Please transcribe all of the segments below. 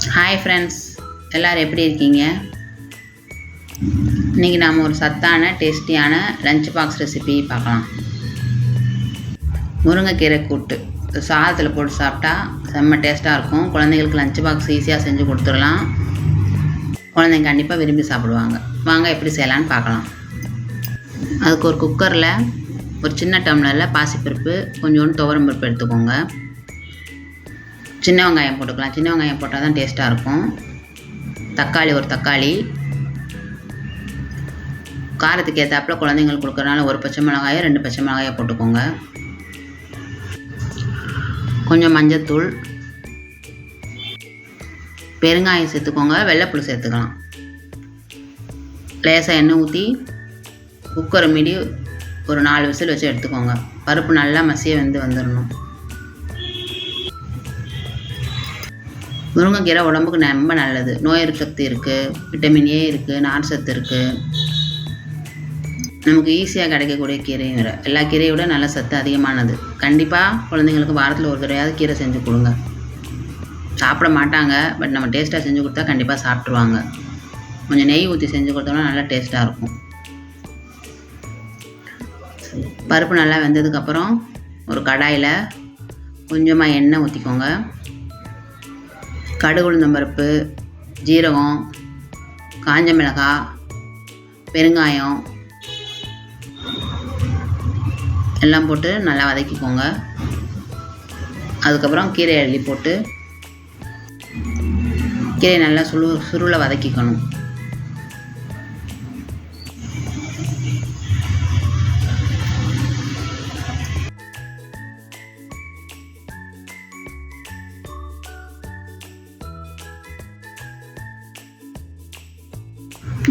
Hi friends, எல்லோரும் எப்படி இருக்கீங்க? இன்றைக்கி நாம் ஒரு சத்தான டேஸ்டியான லஞ்ச் பாக்ஸ் ரெசிபி பார்க்கலாம். முருங்கைக்கீரை கூட்டு சாதத்தில் போட்டு சாப்பிட்டா செம்ம டேஸ்ட்டாக இருக்கும். குழந்தைங்களுக்கு லஞ்ச் பாக்ஸ் ஈஸியாக செஞ்சு கொடுத்துடலாம். குழந்தைங்க கண்டிப்பாக விரும்பி சாப்பிடுவாங்க. வாங்க எப்படி செய்யலான்னு பார்க்கலாம். அதுக்கு ஒரு குக்கரில் ஒரு சின்ன டம்ளரில் பாசிப்பருப்பு, கொஞ்சோண்டு துவரம் பருப்பு எடுத்துக்கோங்க. சின்ன வெங்காயம் போட்டுக்கலாம். சின்ன வெங்காயம் போட்டால் தான் டேஸ்ட்டாக இருக்கும். தக்காளி, ஒரு தக்காளி, காரத்துக்கு ஏற்றாப்புல குழந்தைங்களுக்கு கொடுக்குறதுனால ஒரு பச்சை மிளகாயோ 2 பச்சை மிளகாயோ போட்டுக்கோங்க. கொஞ்சம் மஞ்சத்தூள், பெருங்காயம் சேர்த்துக்கோங்க. வெள்ளைப்புளி சேர்த்துக்கலாம். லேசாக எண்ணெய் ஊற்றி குக்கரை மீடி ஒரு 4 விசில் வச்சு எடுத்துக்கோங்க. பருப்பு நல்லா மசிய வந்துடணும். முருங்கைக்கீரை உடம்புக்கு ரொம்ப நல்லது. நோய் எதிர்ப்பு சக்தி இருக்குது, விட்டமின் ஏ இருக்குது, நார் சத்து இருக்குது. நமக்கு ஈஸியாக கிடைக்கக்கூடிய கீரையும் வேறு. எல்லா கீரையை விட நல்ல சத்து அதிகமானது. கண்டிப்பாக குழந்தைங்களுக்கு வாரத்தில் ஒரு தடவையாவது கீரை செஞ்சு கொடுங்க. சாப்பிட மாட்டாங்க, பட் நம்ம டேஸ்ட்டாக செஞ்சு கொடுத்தா கண்டிப்பாக சாப்பிட்ருவாங்க. கொஞ்சம் நெய் ஊற்றி செஞ்சு கொடுத்தோம்னா நல்லா டேஸ்ட்டாக இருக்கும். பருப்பு நல்லா வெந்ததுக்கப்புறம் ஒரு கடாயில் கொஞ்சமாக எண்ணெய் ஊற்றிக்கோங்க. கடுகு, உளுந்தம் பருப்பு, ஜீரகம், காஞ்ச மிளகாய், பெருங்காயம் எல்லாம் போட்டு நல்லா வதக்கிக்கோங்க. அதுக்கப்புறம் கீரை அள்ளி போட்டு கீரை நல்லா சுருளை வதக்கிக்கணும்.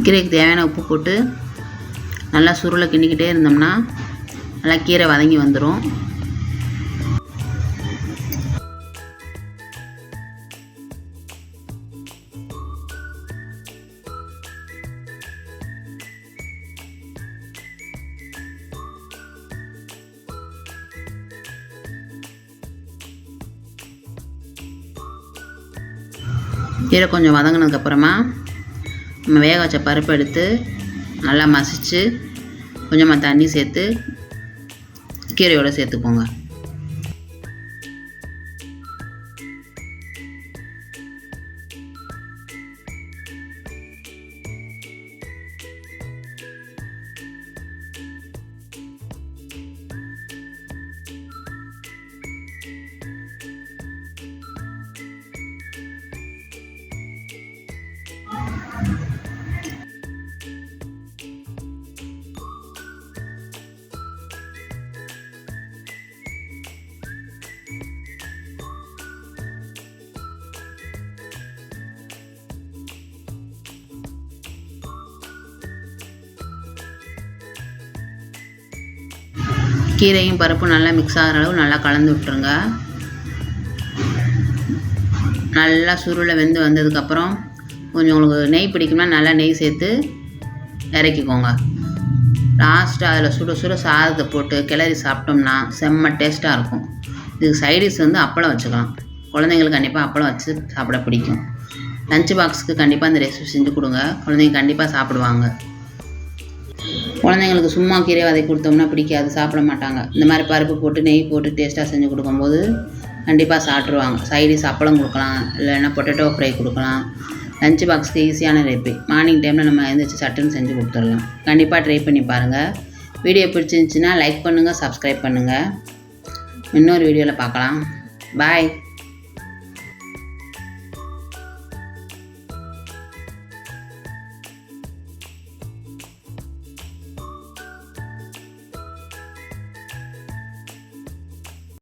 கீரைக்கு தேவையான உப்பு போட்டு நல்லா சுருளை கிண்டிக்கிட்டே இருந்தோம்னா நல்லா கீரை வதங்கி வந்துடும். கீரை கொஞ்சம் வதங்கினதுக்கப்புறமா நம்ம வேக வச்ச பருப்பு எடுத்து நல்லா மசித்து கொஞ்சமாக தண்ணி சேர்த்து கீரையோடு சேர்த்துக்கோங்க. கீரையும் பருப்பும் நல்லா மிக்ஸ் ஆகிற அளவு நல்லா கலந்து விட்டுருங்க. நல்லா சுருளை வெந்து வந்ததுக்கப்புறம் கொஞ்சம் உங்களுக்கு நெய் பிடிக்கும்னா நல்லா நெய் சேர்த்து இறக்கிக்கோங்க. லாஸ்ட்டு அதில் சுட சுட சாதத்தை போட்டு கிளறி சாப்பிட்டோம்னா செம்ம டேஸ்ட்டாக இருக்கும். இதுக்கு சைடிஷ் அப்பளம் வச்சுக்கலாம். குழந்தைங்களுக்கு கண்டிப்பாக அப்பளம் வச்சு சாப்பிட பிடிக்கும். லஞ்ச் பாக்ஸுக்கு கண்டிப்பாக இந்த ரெசிபி செஞ்சு கொடுங்க. குழந்தைங்க கண்டிப்பாக சாப்பிடுவாங்க. குழந்தைங்களுக்கு சும்மா கீரை வதக்கி கொடுத்தோம்னா பிடிக்காது, சாப்பிட மாட்டாங்க. இந்த மாதிரி பருப்பு போட்டு நெய் போட்டு டேஸ்ட்டாக செஞ்சு கொடுக்கும்போது கண்டிப்பாக சாப்பிட்ருவாங்க. சைடிஷ் அப்பளம் கொடுக்கலாம், இல்லைன்னா பொட்டேட்டோ ஃப்ரை கொடுக்கலாம். லஞ்ச் பாக்ஸ்க்கு ஈஸியான ரெசிபி. மார்னிங் டைமில் நம்ம எழுந்திரிச்சு சட்டுன்னு செஞ்சு கொடுத்துடலாம். கண்டிப்பாக ட்ரை பண்ணி பாருங்கள். வீடியோ பிடிச்சிருந்துச்சின்னா லைக் பண்ணுங்கள், சப்ஸ்கிரைப் பண்ணுங்கள். இன்னொரு வீடியோவில் பார்க்கலாம். பாய்.